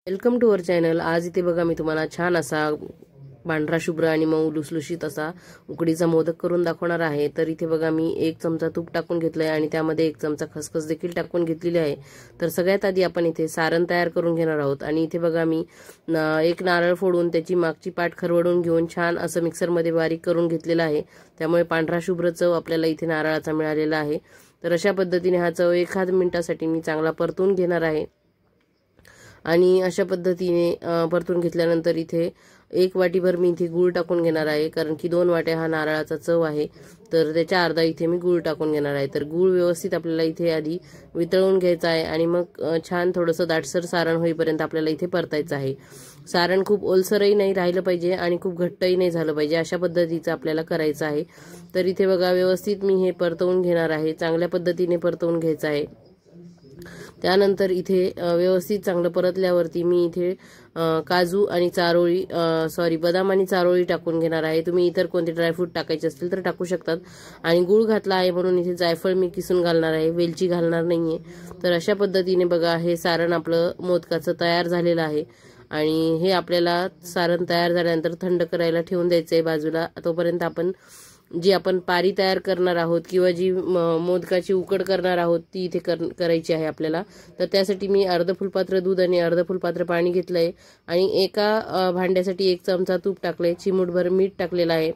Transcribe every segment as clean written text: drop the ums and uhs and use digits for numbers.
Welcome to our channel. आज इथे बघा मी तुम्हाला छान असा पांढरा शुभ्र आणि मऊ लुसलुशीत असा उकडीचा मोदक करून दाखवणार आहे। तर इथे बघा मी 1 चमचा तूप टाकून घेतलंय आणि त्यामध्ये 1 चमचा खसखस देखील टाकून घेतलेली आहे। तर सगळ्यात आधी आपण इथे सारण तयार करून घेणार आहोत आणि इथे बघा मी एक नारळ फोडून त्याची मागची पाट खरवडून घेऊन छान असं मिक्सरमध्ये बारीक करून घेतलेला आहे। त्यामुळे पांढरा शुभ्र चव आपल्याला इथे नारळाचा मिळालेला आहे। तर अशा पद्धतीने हा चव 1 मिनिटासाठी मी चांगला परतून घेणार आहे आणि अशा पद्धतीने परतून घेतल्यानंतर इथे 1 वाटीभर मी इथे गूळ टाकून घेणार आहे, कारण की 2 वाट्या हा नारळाचा चव आहे। तर त्याच्या अर्धा इथे मी गूळ टाकून घेणार आहे। तर गूळ व्यवस्थित आपल्याला इथे आधी वितळून घ्यायचा आहे आणि मग छान थोडंसं दाटसर सारण होईपर्यंत आपल्याला इथे परतायचं आहे। सारण खूप ओलसरही नाही राहिलं पाहिजे आणि खूप घट्टही नाही झालं पाहिजे, अशा पद्धतीचं आपल्याला करायचं आहे। तर इथे बघा व्यवस्थित मी हे परतवून घेणार आहे, चांगल्या पद्धतीने परतवून घ्यायचं आहे। त्यानंतर इथे व्यवस्थित चांगलं परतल्यावरती मी इथे काजू आणि चारोळी बदाम आणि चारोळी टाकून घेणार आहे। तुम्ही इतर कोणते ड्रायफ्रूट टाकायचे असतील तर टाकू शकतात। आणि गूळ घातला आहे म्हणून इथे जायफळ मी किसून घालणार आहे, वेलची घालणार नाहीये। तर अशा पद्धतीने बघा हे सारण आपलं मोदकाचं तयार झालेलं आहे आणि हे आपल्याला सारण तयार झाल्यानंतर थंड करायला ठेवून द्यायचंय बाजूला। तोपर्यंत आपण जी आपण पारी तयार करणार आहोत किंवा जी मोदकाची उकड करणार आहोत ती इथे करायची आहे आपल्याला। तर त्यासाठी मी अर्ध फुलपात्र दूध आणि अर्ध फुलपात्र पाणी घेतलंय आणि एका भांड्यासाठी 1 चमचा तूप टाकलंय, चिमूटभर मीठ टाकलेलं आहे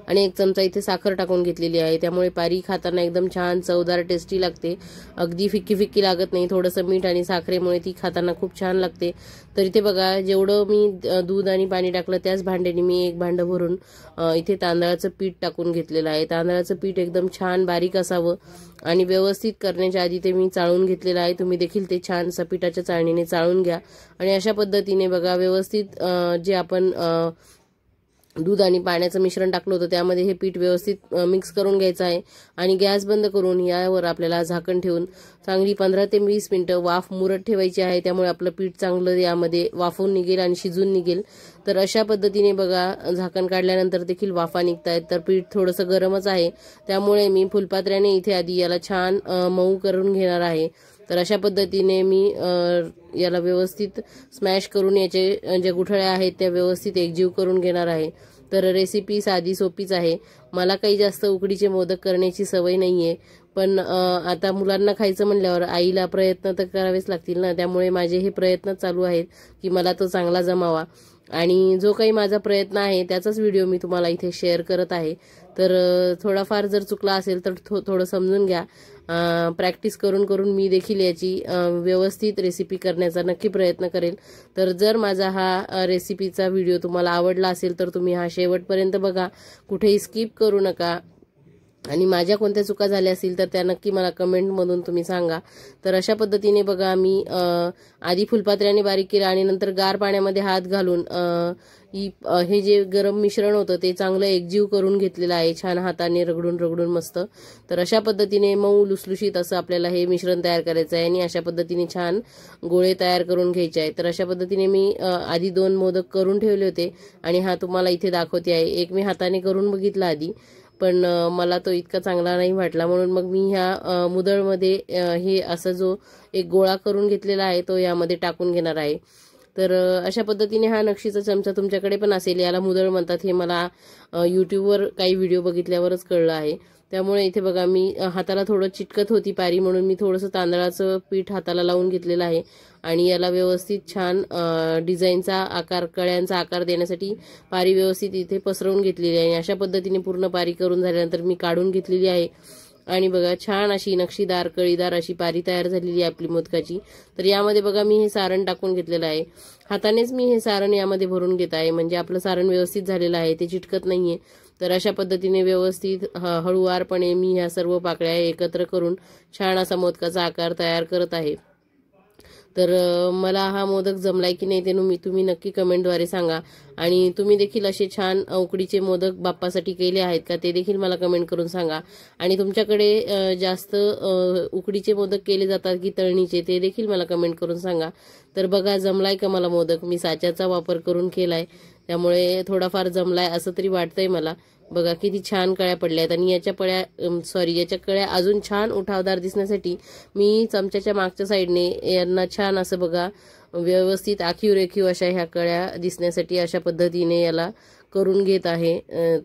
आणि 1 चमचा इथे साखर टाकून घेतलेली आहे। त्यामुळे पारी खाताना एकदम छान चवदार टेस्टी लागते, अगदी फिक्की फिक्की लागत नाही। थोडंसं मीठ आणि साखरेमुळे ती खाताना खूप छान लागते। तर इथे बघा जेवढं मी दूध आणि पाणी टाकलं त्याच भांड्याने मी 1 भांडं भरून इथे तांदळाचं पीठ टाकून घेतलेलं आहे। तांदळाचं पीठ एकदम छान बारीक असावं आणि व्यवस्थित करण्याच्या आधी ते मी चाळून घेतलेलं आहे। तुम्ही देखील ते छान पिठाच्या चाळणीने चाळून घ्या आणि अशा पद्धतीने बघा व्यवस्थित जे आपण दूध आणि पाण्याचं मिश्रण टाकलं होतं त्यामध्ये हे पीठ व्यवस्थित मिक्स करून घ्यायचं आहे आणि गॅस बंद करून यावर आपल्याला झाकण ठेवून चांगली 15 ते 20 मिनिटं वाफ मुरत ठेवायची आहे। त्यामुळे आपलं पीठ चांगलं यामध्ये वाफून निघेल आणि शिजून निघेल। तर अशा पद्धतीने बघा झाकण काढल्यानंतर देखील वाफा निघतायत। तर पीठ थोडंसं गरमच आहे, त्यामुळे मी फुलपात्र्याने इथे आधी याला छान मऊ करून घेणार आहे। तर अशा पद्धतीने मी याला व्यवस्थित स्मॅश करून याचे ज्या गुठळ्या आहेत त्या व्यवस्थित एकजीव करून घेणार आहे। तर रेसिपी साधी सोपीच आहे। मला काही जास्त उकडीचे मोदक करण्याची सवय नाहीये, पण आता मुलांना खायचं म्हणल्यावर आईला प्रयत्न तर करावेच लागतील ना, त्यामुळे माझे हे प्रयत्न चालू आहेत की मला तो चांगला जमावा आणि जो काही माझा प्रयत्न आहे त्याचाच व्हिडिओ मी तुम्हाला इथे शेअर करत आहे। तर थोडाफार जर चुकला असेल तर थोडं समजून घ्या। प्रॅक्टिस करून करून मी देखील याची व्यवस्थित रेसिपी करण्याचा नक्की प्रयत्न करेल। तर जर माझा हा रेसिपीचा व्हिडिओ तुम्हाला आवडला असेल तर तुम्ही हा शेवटपर्यंत बघा, कुठेही स्किप करू नका आणि माझ्या कोणत्या चुका झाल्या असतील तर त्या नक्की मला कमेंटमधून तुम्ही सांगा। तर अशा पद्धतीने बघा मी आधी फुलपात्र्याने बारीक केलं आणि नंतर गार पाण्यामध्ये हात घालून हे जे गरम मिश्रण होतं ते चांगलं एकजीव करून घेतलेलं आहे, छान हाताने रगडून रगडून मस्त। तर अशा पद्धतीने मऊ लुसलुशीत असं आपल्याला हे मिश्रण तयार करायचं आहे आणि अशा पद्धतीने छान गोळे तयार करून घ्यायचे आहेत। तर अशा पद्धतीने मी आधी 2 मोदक करून ठेवले होते आणि हा तुम्हाला इथे दाखवते आहे। एक मी हाताने करून बघितला आधी, पण मला तो इतका चांगला नाही वाटला, म्हणून मग मी ह्या मुदळमध्ये हे असं जो एक गोळा करून घेतलेला आहे तो यामध्ये टाकून घेणार आहे। तर अशा पद्धतीने हा नक्षीचा चमचा तुमच्याकडे पण असेल, याला मुदळ म्हणतात, हे मला यूट्यूबवर काही व्हिडिओ बघितल्यावरच कळलं आहे। त्यामुळे इथे बघा मी हाताला थोडं चिटकत होती पारी, म्हणून मी थोडंसं तांदळाचं पीठ हाताला लावून घेतलेलं आहे आणि याला व्यवस्थित छान डिझाईनचा आकार, कळ्यांचा आकार देण्यासाठी पारी व्यवस्थित इथे पसरवून घेतलेली आहे। अशा पद्धतीने पूर्ण पारी करून झाल्यानंतर मी काढून घेतलेली आहे आणि बघा छान अशी नक्षीदार कळीदार अशी पारी तयार झालेली आहे आपली मोदकाची। तर यामध्ये बघा मी हे सारण टाकून घेतलेलं आहे, हातानेच मी हे सारण यामध्ये भरून घेत आहे, म्हणजे आपलं सारण व्यवस्थित झालेलं आहे, ते चिटकत नाहीये। तर अशा पद्धतीने व्यवस्थित हळूवारपणे मी ह्या सर्व पाकळ्या एकत्र करून छान असा मोदकाचा आकार तयार करत आहे। तर मला हा मोदक जमलाय की नाही ते तुम्ही नक्की कमेंटद्वारे सांगा आणि तुम्ही देखील असे छान उकडीचे मोदक बाप्पासाठी केले आहेत का ते देखील मला कमेंट करून सांगा। आणि तुमच्याकडे जास्त उकडीचे मोदक केले जातात की तळणीचे ते देखील मला कमेंट करून सांगा। तर बघा जमलाय का मला मोदक, मी साच्याचा वापर करून केलाय त्यामुळे थोडाफार जमलाय असं तरी वाटतंय मला। बघा किती छान कळ्या पडल्यात आणि याच्या कळ्या अजून छान उठावदार दिसण्यासाठी मी चमच्याच्या मागच्या साईडने यांना छान असं बघा व्यवस्थित आखीव रेखीव अशा ह्या कळ्या दिसण्यासाठी अशा पद्धतीने याला करून घेत आहे।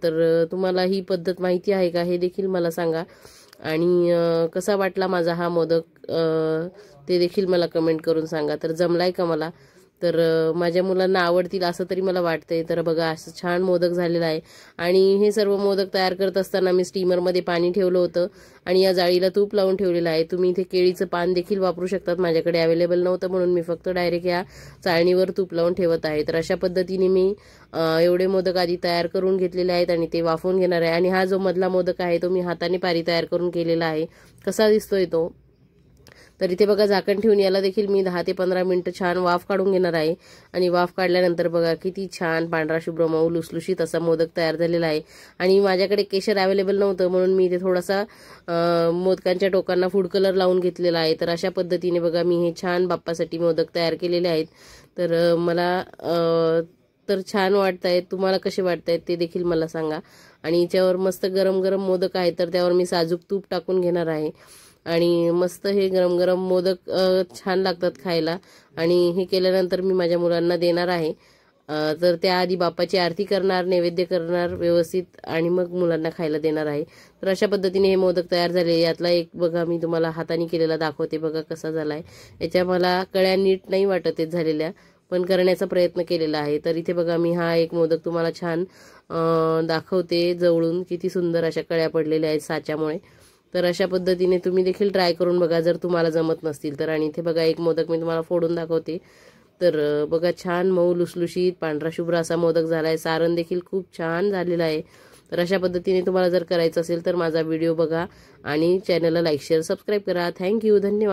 तर तुम्हाला ही पद्धत माहिती आहे का हे देखील मला सांगा, आणि कसा वाटला माझा हा मोदक ते देखील मला कमेंट करून सांगा। तर जमलाय का मला, तर माझ्या मुलांना आवडतील असं तरी मला वाटतंय। तर बघा असं छान मोदक झालेला आहे, आणि हे सर्व मोदक तयार करत असताना मी स्टीमरमध्ये पाणी ठेवलं होतं आणि या जाळीला तूप लावून ठेवलेलं आहे। तुम्ही इथे केळीचं पान देखील वापरू शकतात, माझ्याकडे अवेलेबल नव्हतं म्हणून मी फक्त डायरेक्ट या चाळणीवर तूप लावून ठेवत आहे। तर अशा पद्धतीने मी एवढे मोदक आधी तयार करून घेतलेले आहेत आणि ते वाफवून घेणार आहे। आणि हा जो मधला मोदक आहे तो मी हाताने पारी तयार करून केलेला आहे, कसा दिसतोय तो। तर इथे बघा झाकण ठेवून याला देखील मी 10 ते 15 मिनिटं छान वाफ काढून घेणार आहे। आणि वाफ काढल्यानंतर बघा किती छान पांढरा शुभ्र मऊ लुसलुशीत असा मोदक तयार झालेला आहे। आणि माझ्याकडे केशर अवेलेबल नव्हतं म्हणून मी इथे थोडासा मोदकांच्या टोकांना फूड कलर लावून घेतलेला आहे। तर अशा पद्धतीने बघा मी हे छान बाप्पासाठी मोदक तयार केलेले आहेत। तर मला तर छान वाटतायत, तुम्हाला कसे वाटतायत ते देखील मला सांगा। आणि याच्यावर मस्त गरम गरम मोदक आहे तर त्यावर मी साजूक तूप टाकून घेणार आहे, आणि मस्त हे गरम गरम मोदक छान लागतात खायला। आणि हे केल्यानंतर मी माझ्या मुलांना देणार आहे। तर त्याआधी बाप्पाची आरती करणार, नैवेद्य करणार व्यवस्थित, आणि मग मुलांना खायला देणार आहे। तर अशा पद्धतीने हे मोदक तयार झाले। यातला एक बघा मी तुम्हाला हाताने केलेला दाखवते, बघा कसा झालाय। याच्या मला कळ्या नीट नाही वाटत झालेल्या, पण करण्याचा प्रयत्न केलेला आहे। तर इथे बघा मी हा एक मोदक तुम्हाला छान दाखवते जवळून, किती सुंदर अशा कळ्या पडलेल्या आहेत साच्यामुळे। तर अशा पद्धतीने तुम्ही देखील ट्राय करून बघा जर तुम्हाला जमत नसतील तर। आणि इथे बघा एक मोदक मी तुम्हाला फोडून दाखवते। तर बघा छान मऊ लुसलुशीत पांढरा शुभ्र असा मोदक झालाय, सारण देखील खूप छान झालेला आहे। तर अशा पद्धतीने तुम्हाला जर करायचं असेल तर माझा व्हिडिओ बघा आणि चॅनलला लाईक शेअर सबस्क्राईब करा। थँक्यू, धन्यवाद।